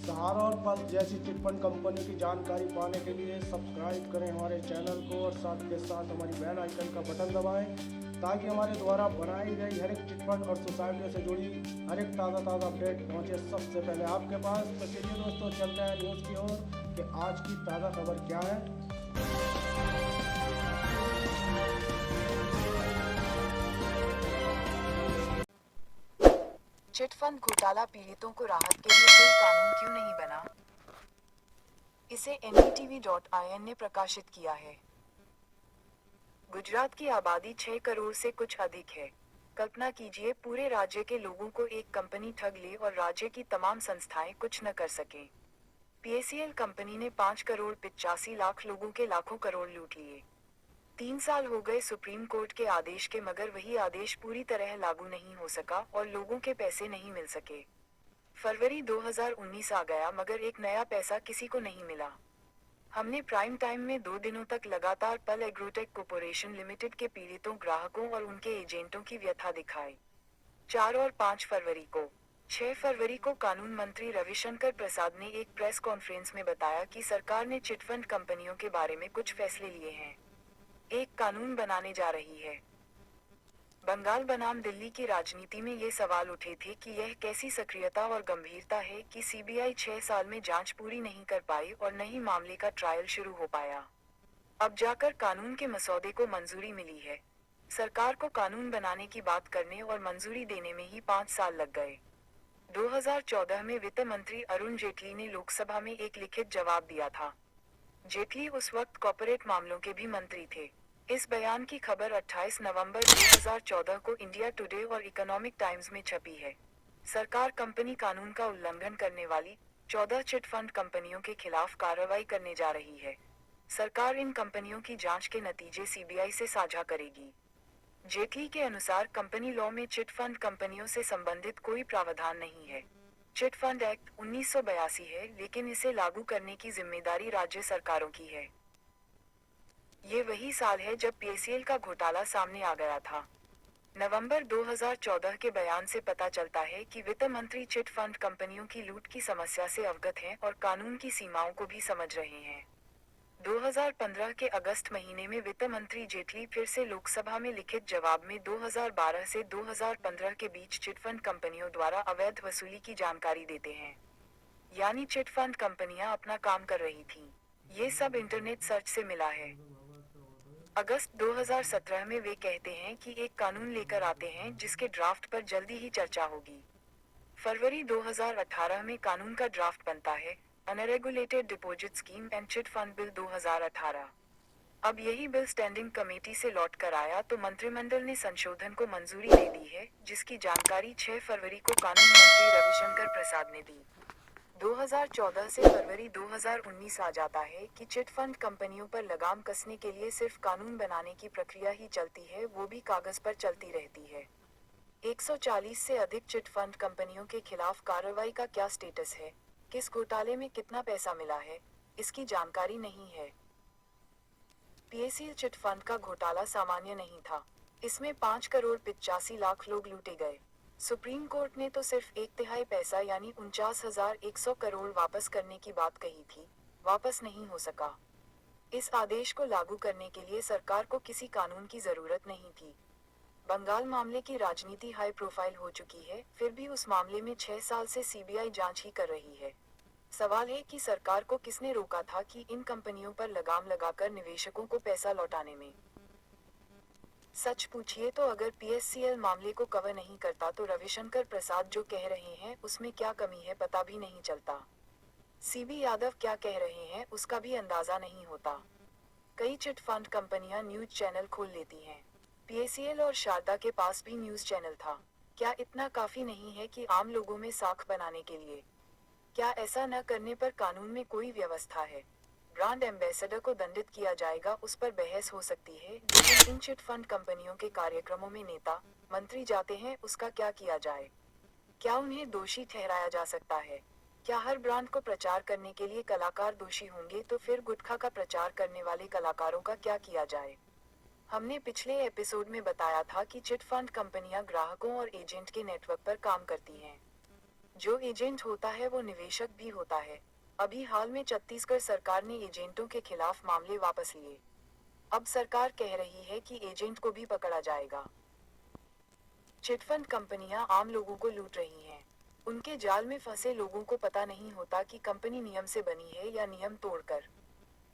सहारा और पल्स जैसी chit fund company की जानकारी पाने के लिए सब्सक्राइब करें हमारे चैनल को और साथ के साथ हमारी बेल आइकन का बटन दबाएं ताकि हमारे द्वारा बनाई गई हर एक चिटफंड और सोसाइटी से जुड़ी हर एक ताज़ा अपडेट पहुंचे सबसे पहले आपके पास। तो चलिए दोस्तों, चलते हैं न्यूज़ की ओर कि आज की ताज़ा खबर क्या है। चिटफंड घोटाला पीड़ितों को राहत के लिए कोई कानून क्यों नहीं बना? इसे NDTV.in ने प्रकाशित किया है। गुजरात की आबादी 6 करोड़ से कुछ अधिक है। कल्पना कीजिए, पूरे राज्य के लोगों को एक कंपनी ठग ले और राज्य की तमाम संस्थाएं कुछ न कर सकें। PACL कंपनी ने 5 करोड़ 85 लाख लोगों के लाखों करोड़ लूट लिए। 3 साल हो गए सुप्रीम कोर्ट के आदेश के, मगर वही आदेश पूरी तरह लागू नहीं हो सका और लोगों के पैसे नहीं मिल सके। फरवरी 2019 आ गया मगर एक नया पैसा किसी को नहीं मिला। हमने प्राइम टाइम में 2 दिनों तक लगातार पल एग्रोटेक कॉर्पोरेशन लिमिटेड के पीड़ितों, ग्राहकों और उनके एजेंटों की व्यथा दिखाई। 4 और 5 फरवरी को 6 फरवरी को कानून मंत्री रविशंकर प्रसाद ने एक प्रेस कॉन्फ्रेंस में बताया कि सरकार ने चिटफंड कंपनियों के बारे में कुछ फैसले लिए हैं, एक कानून बनाने जा रही है। बंगाल बनाम दिल्ली की राजनीति में ये सवाल उठे थे कि यह कैसी सक्रियता और गंभीरता है कि CBI 6 साल में जांच पूरी नहीं कर पाई और न ही मामले का ट्रायल शुरू हो पाया। अब जाकर कानून के मसौदे को मंजूरी मिली है। सरकार को कानून बनाने की बात करने और मंजूरी देने में ही 5 साल लग गए। 2014 में वित्त मंत्री अरुण जेटली ने लोकसभा में एक लिखित जवाब दिया था। जेटली उस वक्त कॉर्पोरेट मामलों के भी मंत्री थे। इस बयान की खबर 28 नवंबर 2014 को इंडिया टुडे और इकोनॉमिक टाइम्स में छपी है। सरकार कंपनी कानून का उल्लंघन करने वाली 14 चिटफंड कंपनियों के खिलाफ कार्रवाई करने जा रही है। सरकार इन कंपनियों की जांच के नतीजे CBI से साझा करेगी। जेटली के अनुसार कंपनी लॉ में चिटफंड कंपनियों से संबंधित कोई प्रावधान नहीं है। चिटफंड एक्ट 1982 है, लेकिन इसे लागू करने की जिम्मेदारी राज्य सरकारों की है। ये वही साल है जब PACL का घोटाला सामने आ गया था। नवंबर 2014 के बयान से पता चलता है कि वित्त मंत्री चिटफंड कंपनियों की लूट की समस्या से अवगत हैं और कानून की सीमाओं को भी समझ रहे हैं। 2015 के अगस्त महीने में वित्त मंत्री जेटली फिर से लोकसभा में लिखित जवाब में 2012 से 2015 के बीच चिटफंड कंपनियों द्वारा अवैध वसूली की जानकारी देते हैं। यानी चिटफंड कंपनियां अपना काम कर रही थीं। ये सब इंटरनेट सर्च से मिला है। अगस्त 2017 में वे कहते हैं कि एक कानून लेकर आते हैं जिसके ड्राफ्ट पर जल्दी ही चर्चा होगी। फरवरी 2018 में कानून का ड्राफ्ट बनता है, unregulated deposit scheme and chit fund bill 2018। अब यही बिल स्टैंडिंग कमेटी से लौट कर आया तो मंत्रिमंडल ने संशोधन को मंजूरी दे दी है, जिसकी जानकारी 6 फरवरी को कानून मंत्री रविशंकर प्रसाद ने दी। 2014 से फरवरी 2019 आ जाता है कि चिटफंड कंपनियों पर लगाम कसने के लिए सिर्फ कानून बनाने की प्रक्रिया ही चलती है, वो भी कागज पर चलती रहती है। 140 से अधिक चिटफंड कंपनियों के खिलाफ कार्रवाई का क्या स्टेटस है, किस घोटाले में कितना पैसा मिला है, इसकी जानकारी नहीं है। PACL चिटफंड का घोटाला सामान्य नहीं था। इसमें 5 करोड़ 85 लाख लोग लूटे गए। सुप्रीम कोर्ट ने तो सिर्फ 1/3 पैसा यानी 49,100 करोड़ वापस करने की बात कही थी, वापस नहीं हो सका। इस आदेश को लागू करने के लिए सरकार को किसी कानून की जरूरत नहीं थी। बंगाल मामले की राजनीति हाई प्रोफाइल हो चुकी है, फिर भी उस मामले में 6 साल से CBI जांच ही कर रही है। सवाल है कि सरकार को किसने रोका था कि इन कंपनियों पर लगाम लगाकर निवेशकों को पैसा लौटाने में। सच पूछिए तो अगर PACL मामले को कवर नहीं करता तो रविशंकर प्रसाद जो कह रहे हैं उसमें क्या कमी है पता भी नहीं चलता। CB यादव क्या कह रहे हैं उसका भी अंदाजा नहीं होता। कई चिटफंड कंपनियां न्यूज चैनल खोल लेती हैं। PACL और शारदा के पास भी न्यूज चैनल था। क्या इतना काफी नहीं है कि आम लोगों में साख बनाने के लिए? क्या ऐसा न करने पर कानून में कोई व्यवस्था है? ब्रांड एम्बेसडर को दंडित किया जाएगा, उस पर बहस हो सकती है, लेकिन इन चिटफंड कंपनियों के कार्यक्रमों में नेता मंत्री जाते हैं, उसका क्या किया जाए? क्या उन्हें दोषी ठहराया जा सकता है? क्या हर ब्रांड को प्रचार करने के लिए कलाकार दोषी होंगे? तो फिर गुटखा का प्रचार करने वाले कलाकारों का क्या किया जाए? हमने पिछले एपिसोड में बताया था कि चिटफंड कंपनियां ग्राहकों और एजेंट के नेटवर्क पर काम करती हैं। जो एजेंट होता है वो निवेशक भी होता है। अभी हाल में छत्तीसगढ़ सरकार ने एजेंटों के खिलाफ मामले वापस लिए। अब सरकार कह रही है कि एजेंट को भी पकड़ा जाएगा। चिटफंड कंपनियां आम लोगों को लूट रही हैं। उनके जाल में फंसे लोगों को पता नहीं होता कि कंपनी नियम से बनी है या नियम तोड़कर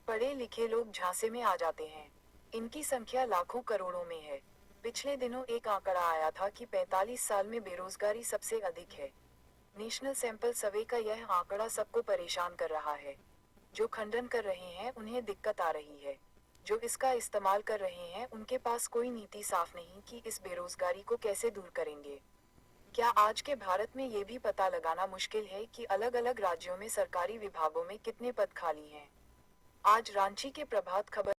पढ़े लिखे लोग झांसे में आ जाते हैं। इनकी संख्या लाखों करोड़ों में है। पिछले दिनों एक आंकड़ा आया था कि 45 साल में बेरोजगारी सबसे अधिक है। नेशनल सैंपल सर्वे का यह आंकड़ा सबको परेशान कर रहा है। जो खंडन कर रहे हैं उन्हें दिक्कत आ रही है। जो इसका इस्तेमाल कर रहे हैं उनके पास कोई नीति साफ नहीं कि इस बेरोजगारी को कैसे दूर करेंगे। क्या आज के भारत में ये भी पता लगाना मुश्किल है कि अलग अलग राज्यों में सरकारी विभागों में कितने पद खाली हैं? आज रांची के प्रभात खबर